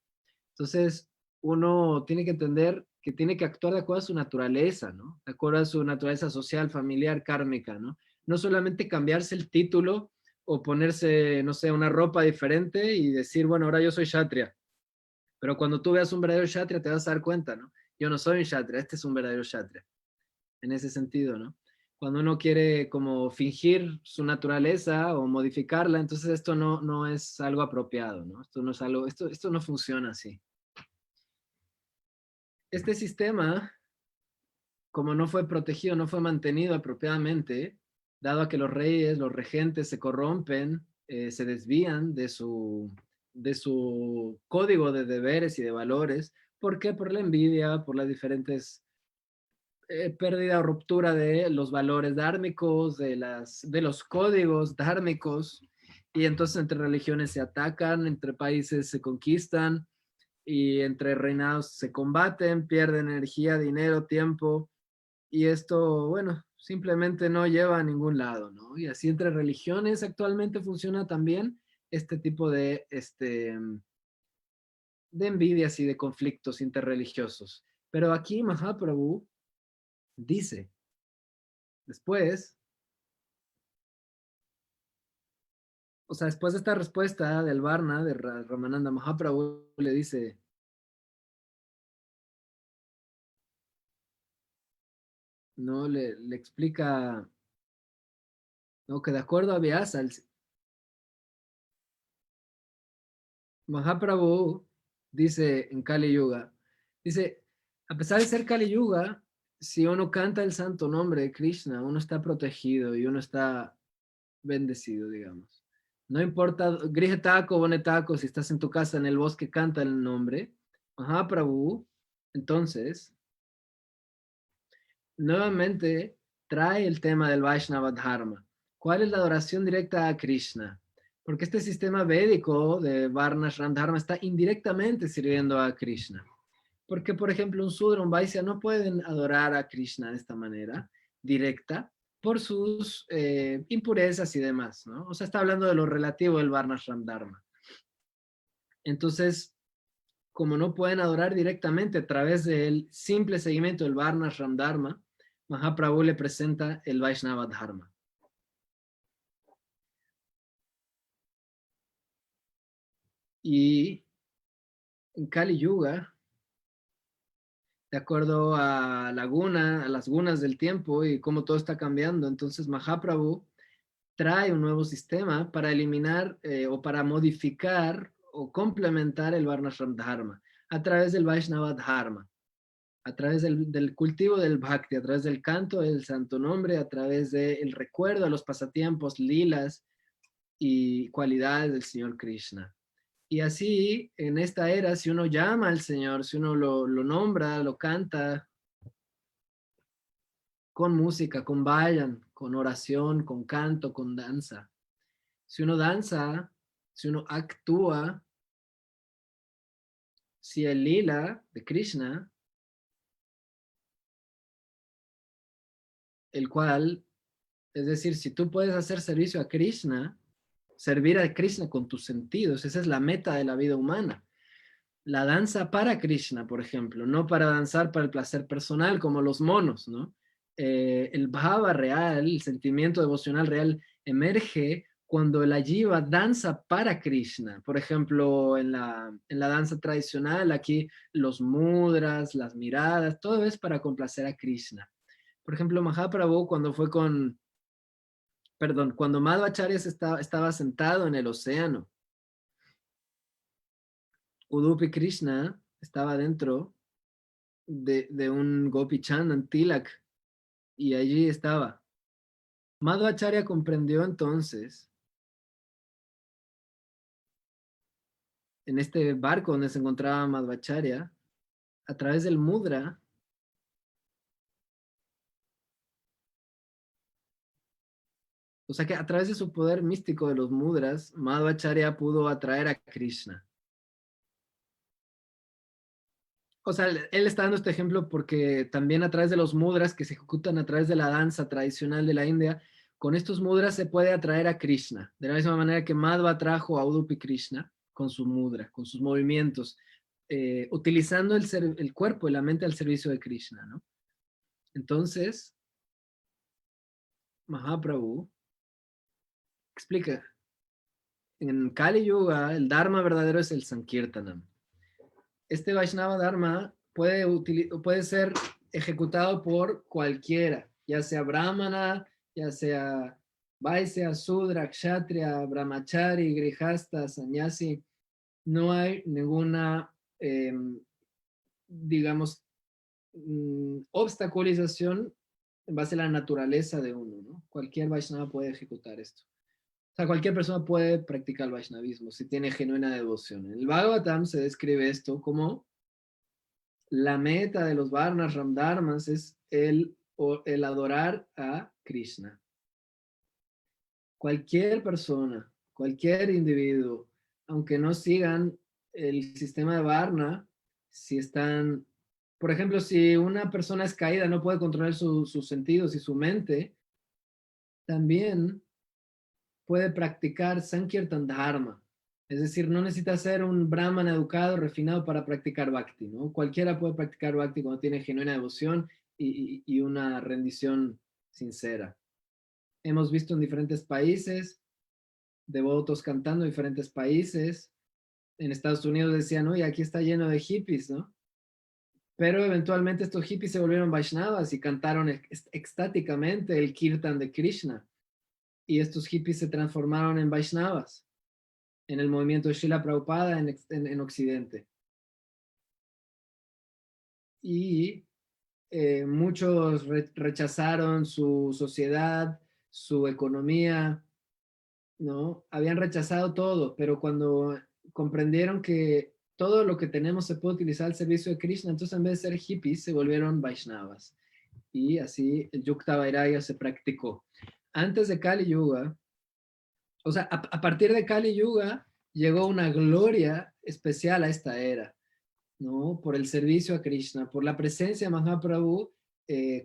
Entonces, uno tiene que entender que tiene que actuar de acuerdo a su naturaleza, ¿no? De acuerdo a su naturaleza social, familiar, kármica, ¿no? No solamente cambiarse el título o ponerse, no sé, una ropa diferente y decir, bueno, ahora yo soy Kshatriya. Pero cuando tú veas un verdadero Kshatriya te vas a dar cuenta, ¿no? Yo no soy un Kshatriya, este es un verdadero Kshatriya. En ese sentido, ¿no? Cuando uno quiere como fingir su naturaleza o modificarla, entonces esto no es algo apropiado, ¿no? Esto no es algo, esto no funciona así. Este sistema, como no fue protegido, no fue mantenido apropiadamente, dado a que los reyes, los regentes se corrompen, se desvían de su código de deberes y de valores. ¿Por qué? Por la envidia, por las diferentes pérdida o ruptura de los valores dármicos, de los códigos dármicos, y entonces entre religiones se atacan, entre países se conquistan, y entre reinados se combaten, pierden energía, dinero, tiempo, y esto, bueno, simplemente no lleva a ningún lado, ¿no? Y así entre religiones actualmente funciona también este tipo de envidias y de conflictos interreligiosos. Pero aquí Mahaprabhu Dice, después, o sea, después de esta respuesta del Varna, de Ramananda Mahaprabhu, le dice, no, le explica, no, que de acuerdo a Vyasa, Mahaprabhu dice en Kali Yuga, dice, a pesar de ser Kali Yuga, si uno canta el santo nombre de Krishna, uno está protegido y uno está bendecido, digamos. No importa, Grihe Taco, Bone Taco, si estás en tu casa en el bosque, canta el nombre. Mahaprabhu, entonces, nuevamente trae el tema del Vaishnava Dharma. ¿Cuál es la adoración directa a Krishna? Porque este sistema védico de Varnashram Dharma está indirectamente sirviendo a Krishna. Porque, por ejemplo, un Sudra, un Vaisya no pueden adorar a Krishna de esta manera directa por sus impurezas y demás, ¿no? O sea, está hablando de lo relativo del Varnashram Dharma. Entonces, como no pueden adorar directamente a través del simple seguimiento del Varnashram Dharma, Mahaprabhu le presenta el Vaishnava Dharma. Y en Kali Yuga, de acuerdo a a las gunas del tiempo y cómo todo está cambiando, entonces Mahaprabhu trae un nuevo sistema para eliminar o para modificar o complementar el Varnashram Dharma a través del Vaishnava Dharma, a través del cultivo del Bhakti, a través del canto del santo nombre, a través del recuerdo a los pasatiempos, lilas y cualidades del Señor Krishna. Y así, en esta era, si uno llama al Señor, si uno lo nombra, lo canta con música, con vayan, con oración, con canto, con danza. Si uno danza, si uno actúa, si el lila de Krishna, el cual, es decir, si tú puedes hacer servicio a Krishna, servir a Krishna con tus sentidos, esa es la meta de la vida humana. La danza para Krishna, por ejemplo, no para danzar para el placer personal como los monos, ¿no? El bhava real, el sentimiento devocional real, emerge cuando la jiva danza para Krishna. Por ejemplo, en la danza tradicional, aquí los mudras, las miradas, todo es para complacer a Krishna. Por ejemplo, Mahaprabhu cuando fue cuando Madhvacharya estaba sentado en el océano, Udupi Krishna estaba dentro de un Gopi Chandan Tilak y allí estaba. Madhvacharya comprendió entonces, en este barco donde se encontraba Madhvacharya, a través del mudra, o sea que a través de su poder místico de los mudras, Madhvacharya pudo atraer a Krishna. O sea, él está dando este ejemplo porque también a través de los mudras que se ejecutan a través de la danza tradicional de la India, con estos mudras se puede atraer a Krishna, de la misma manera que Madhva atrajo a Udupi Krishna con su mudra, con sus movimientos, utilizando el cuerpo y la mente al servicio de Krishna, ¿no? Entonces, Mahaprabhu explica, en Kali Yuga el Dharma verdadero es el Sankirtanam. Este Vaishnava Dharma puede ser ejecutado por cualquiera, ya sea Brahmana, ya sea Vaisya, Sudra, Kshatriya, Brahmachari, Grihasta, Sannyasi. No hay ninguna, digamos, obstaculización en base a la naturaleza de uno, ¿no? Cualquier Vaishnava puede ejecutar esto. O sea, cualquier persona puede practicar el Vaishnavismo si tiene genuina devoción. En el Bhagavatam se describe esto como la meta de los Varnas Ramdharmas es el adorar a Krishna. Cualquier persona, cualquier individuo, aunque no sigan el sistema de Varna, si están, por ejemplo, si una persona es caída, no puede controlar sus sentidos y su mente, también puede practicar Sankirtan Dharma. Es decir, no necesita ser un brahman educado, refinado para practicar bhakti, ¿no? Cualquiera puede practicar bhakti cuando tiene genuina devoción y una rendición sincera. Hemos visto en diferentes países, devotos cantando en diferentes países. En Estados Unidos decían, oye, aquí está lleno de hippies, ¿no? Pero eventualmente estos hippies se volvieron Vaishnavas y cantaron extáticamente el Kirtan de Krishna. Y estos hippies se transformaron en Vaishnavas en el movimiento de Srila Prabhupada en Occidente. Y muchos rechazaron su sociedad, su economía, ¿no? Habían rechazado todo, pero cuando comprendieron que todo lo que tenemos se puede utilizar al servicio de Krishna, entonces en vez de ser hippies se volvieron Vaishnavas. Y así el Yukta Vairagya se practicó. Antes de Kali Yuga, o sea, a partir de Kali Yuga llegó una gloria especial a esta era, ¿no? Por el servicio a Krishna, por la presencia de Mahaprabhu,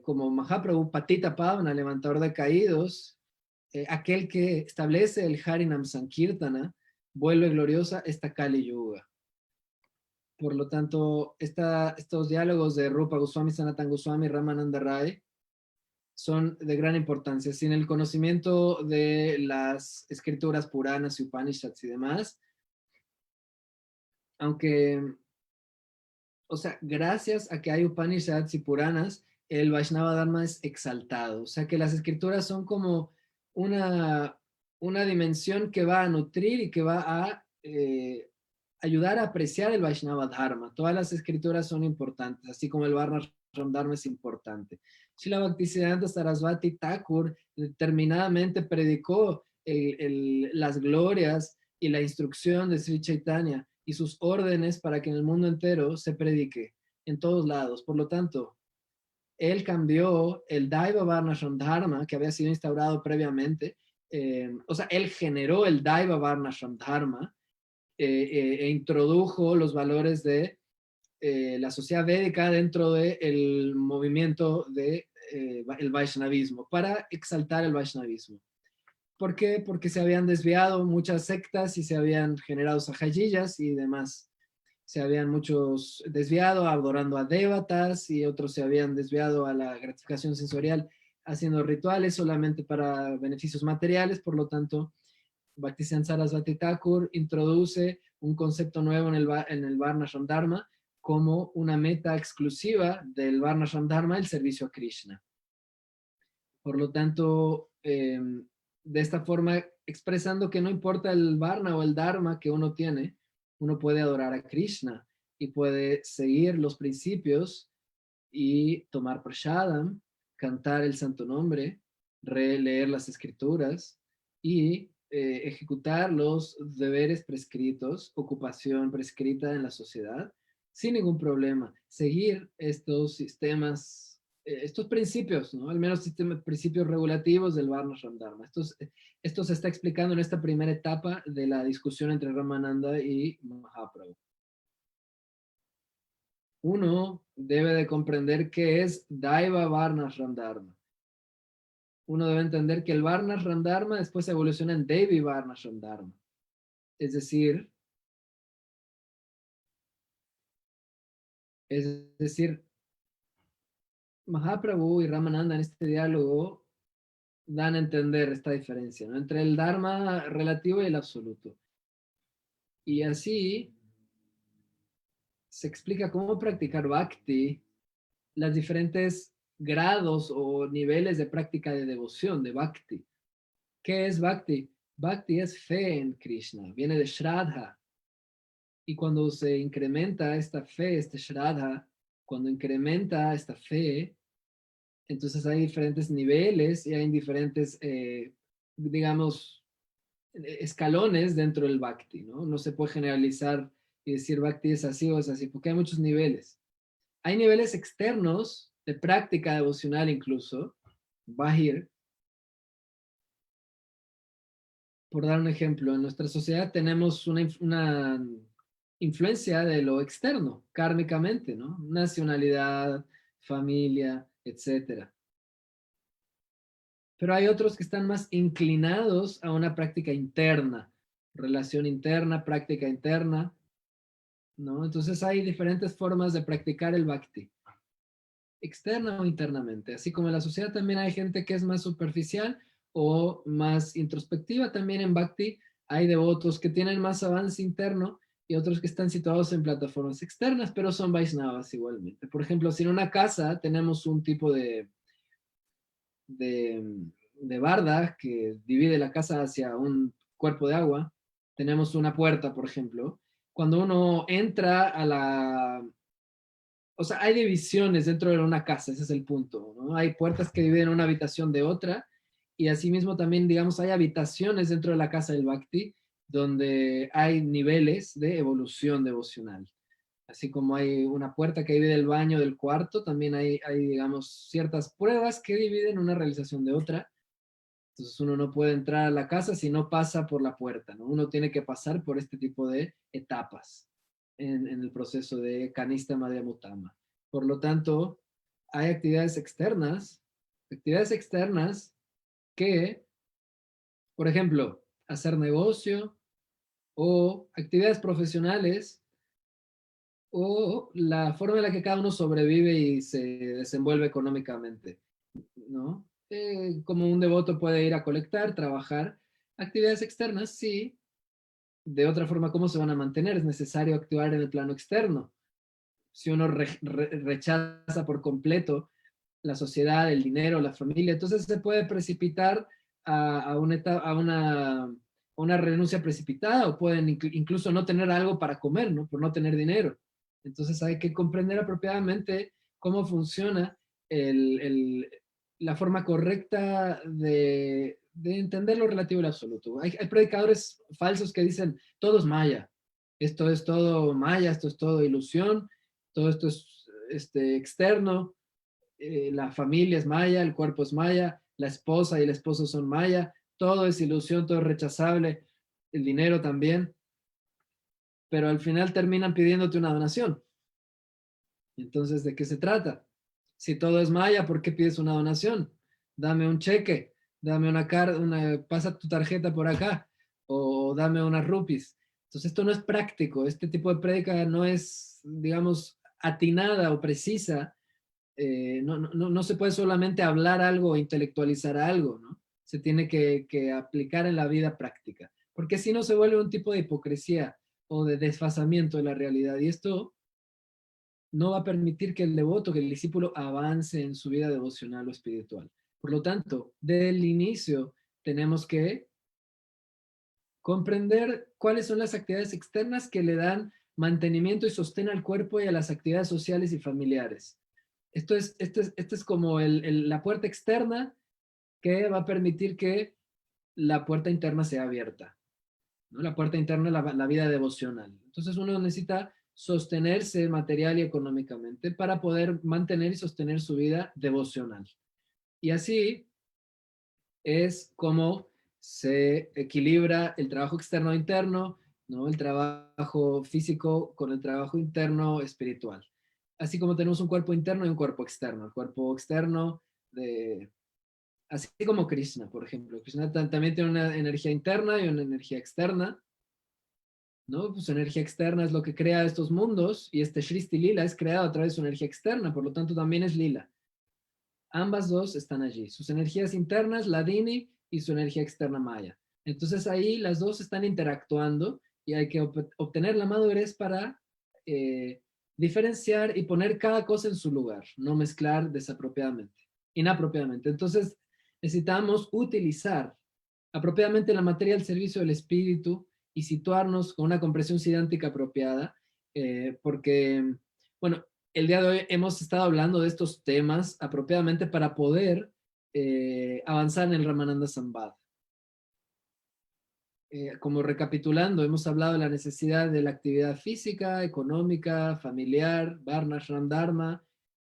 como Mahaprabhu Patita Pavana, levantador de caídos, aquel que establece el Harinam Sankirtana, vuelve gloriosa esta Kali Yuga. Por lo tanto, estos diálogos de Rupa Goswami, Sanatan Goswami y Ramananda Rai son de gran importancia. Sin el conocimiento de las escrituras Puranas y Upanishads y demás, aunque, o sea, gracias a que hay Upanishads y Puranas, el Vaishnava Dharma es exaltado. O sea, que las escrituras son como una, una dimensión que va a nutrir y que va a ayudar a apreciar el Vaishnava Dharma. Todas las escrituras son importantes, así como el Varna Dharma es importante. Srila Bhaktisiddhanta Sarasvati Thakur determinadamente predicó las glorias y la instrucción de Sri Chaitanya y sus órdenes para que en el mundo entero se predique, en todos lados. Por lo tanto, él cambió el Daiva Varnashram Dharma, que había sido instaurado previamente, o sea, él generó el Daiva Varnashram Dharma e introdujo los valores de la sociedad védica dentro del movimiento del el Vaishnavismo, para exaltar el Vaishnavismo. ¿Por qué? Porque se habían desviado muchas sectas y se habían generado sahajiyas y demás. Se habían muchos desviado adorando a devatas y otros se habían desviado a la gratificación sensorial haciendo rituales solamente para beneficios materiales. Por lo tanto, Bhaktisiddhanta Sarasvati Thakur introduce un concepto nuevo en el Varnashram Dharma como una meta exclusiva del Varnashram Dharma, el servicio a Krishna. Por lo tanto, de esta forma, expresando que no importa el Varna o el Dharma que uno tiene, uno puede adorar a Krishna y puede seguir los principios y tomar prashadam, cantar el santo nombre, releer las escrituras y ejecutar los deberes prescritos, ocupación prescrita en la sociedad, sin ningún problema. Seguir estos sistemas, estos principios, ¿no? Al menos principios regulativos del Varnashram Dharma. Esto se está explicando en esta primera etapa de la discusión entre Ramananda y Mahaprabhu. Uno debe de comprender qué es Daiva Varnashram Dharma. Uno debe entender que el Varnashram Dharma después evoluciona en Devi Varnashram Dharma. Es decir, Mahaprabhu y Ramananda en este diálogo dan a entender esta diferencia, ¿no? Entre el Dharma relativo y el absoluto. Y así se explica cómo practicar Bhakti, las diferentes grados o niveles de práctica de devoción, de Bhakti. ¿Qué es Bhakti? Bhakti es fe en Krishna, viene de Shraddha. Y cuando se incrementa esta fe, este Shraddha, cuando incrementa esta fe, entonces hay diferentes niveles y hay diferentes, digamos, escalones dentro del Bhakti, ¿no? No se puede generalizar y decir Bhakti es así o es así, porque hay muchos niveles. Hay niveles externos de práctica devocional incluso, Bahir. Por dar un ejemplo, en nuestra sociedad tenemos una influencia de lo externo, kármicamente, ¿no? Nacionalidad, familia, etcétera. Pero hay otros que están más inclinados a una práctica interna, relación interna, práctica interna, ¿no? Entonces hay diferentes formas de practicar el bhakti. externa o internamente. Así como en la sociedad también hay gente que es más superficial o más introspectiva, también en Bhakti hay devotos que tienen más avance interno y otros que están situados en plataformas externas, pero son Vaishnavas igualmente. Por ejemplo, si en una casa tenemos un tipo de, de barda que divide la casa hacia un cuerpo de agua, tenemos una puerta, por ejemplo. Cuando uno entra a la... O sea, hay divisiones dentro de una casa, ese es el punto, ¿no? Hay puertas que dividen una habitación de otra y asimismo también, digamos, hay habitaciones dentro de la casa del Bhakti donde hay niveles de evolución devocional. Así como hay una puerta que divide el baño del cuarto, también hay, digamos, ciertas pruebas que dividen una realización de otra. Entonces uno no puede entrar a la casa si no pasa por la puerta, ¿no? Uno tiene que pasar por este tipo de etapas en el proceso de Kanista Madhyamutama. Por lo tanto, hay actividades externas que, por ejemplo, hacer negocio o actividades profesionales o la forma en la que cada uno sobrevive y se desenvuelve económicamente, ¿no? Como un devoto puede ir a colectar, trabajar. Actividades externas, sí. De otra forma, ¿cómo se van a mantener? Es necesario actuar en el plano externo. Si uno rechaza por completo la sociedad, el dinero, la familia, entonces se puede precipitar a una renuncia precipitada o pueden incluso no tener algo para comer, ¿no? Por no tener dinero. Entonces hay que comprender apropiadamente cómo funciona el, el- la forma correcta de entender lo relativo al absoluto. Hay predicadores falsos que dicen, todo es maya, esto es todo maya, esto es todo ilusión, todo esto es externo, la familia es maya, el cuerpo es maya, la esposa y el esposo son maya, todo es ilusión, todo es rechazable, el dinero también, pero al final terminan pidiéndote una donación. Entonces, ¿de qué se trata? Si todo es maya, ¿por qué pides una donación? Dame un cheque, dame pasa tu tarjeta por acá, o dame unas rupees. Entonces, esto no es práctico, este tipo de prédica no es, digamos, atinada o precisa. No se puede solamente hablar algo o intelectualizar algo, ¿no? Se tiene que aplicar en la vida práctica, porque si no se vuelve un tipo de hipocresía o de desfasamiento de la realidad, y esto no va a permitir que el devoto, que el discípulo avance en su vida devocional o espiritual. Por lo tanto, del inicio tenemos que comprender cuáles son las actividades externas que le dan mantenimiento y sostén al cuerpo y a las actividades sociales y familiares. Esto es como la puerta externa que va a permitir que la puerta interna sea abierta, ¿no? La puerta interna es la vida devocional. Entonces uno necesita sostenerse material y económicamente para poder mantener y sostener su vida devocional. Y así es como se equilibra el trabajo externo e interno, ¿no? El trabajo físico con el trabajo interno espiritual. Así como tenemos un cuerpo interno y un cuerpo externo. El cuerpo externo, así como Krishna, por ejemplo. Krishna también tiene una energía interna y una energía externa, ¿no? Pues su energía externa es lo que crea estos mundos y este Shristi Lila es creado a través de su energía externa, por lo tanto también es Lila. Ambas dos están allí, sus energías internas, la Dini, y su energía externa Maya. Entonces ahí las dos están interactuando y hay que obtener la madurez para diferenciar y poner cada cosa en su lugar, no mezclar desapropiadamente, inapropiadamente. Entonces necesitamos utilizar apropiadamente la materia al servicio del espíritu y situarnos con una comprensión sidántica apropiada, porque, bueno, el día de hoy hemos estado hablando de estos temas apropiadamente para poder avanzar en el Ramananda Sambad. Como recapitulando, hemos hablado de la necesidad de la actividad física, económica, familiar, Varna, Shram, Dharma,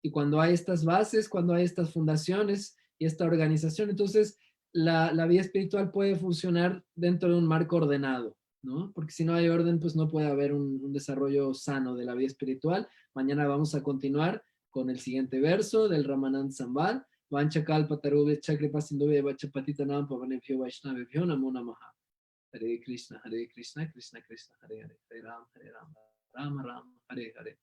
y cuando hay estas bases, cuando hay estas fundaciones y esta organización, entonces la vida espiritual puede funcionar dentro de un marco ordenado, ¿no? Porque si no hay orden, pues no puede haber un desarrollo sano de la vida espiritual. Mañana vamos a continuar con el siguiente verso del Ramanand Sambad. Vancha kalpa tarubhya chakripa sindhubhya vacha patita nam pavanebhyo vaishnavebhyo namo namaha. Hare Krishna, Hare Krishna, Krishna Krishna, Hare Hare, Hare Ram, Rama Rama, Hare Hare.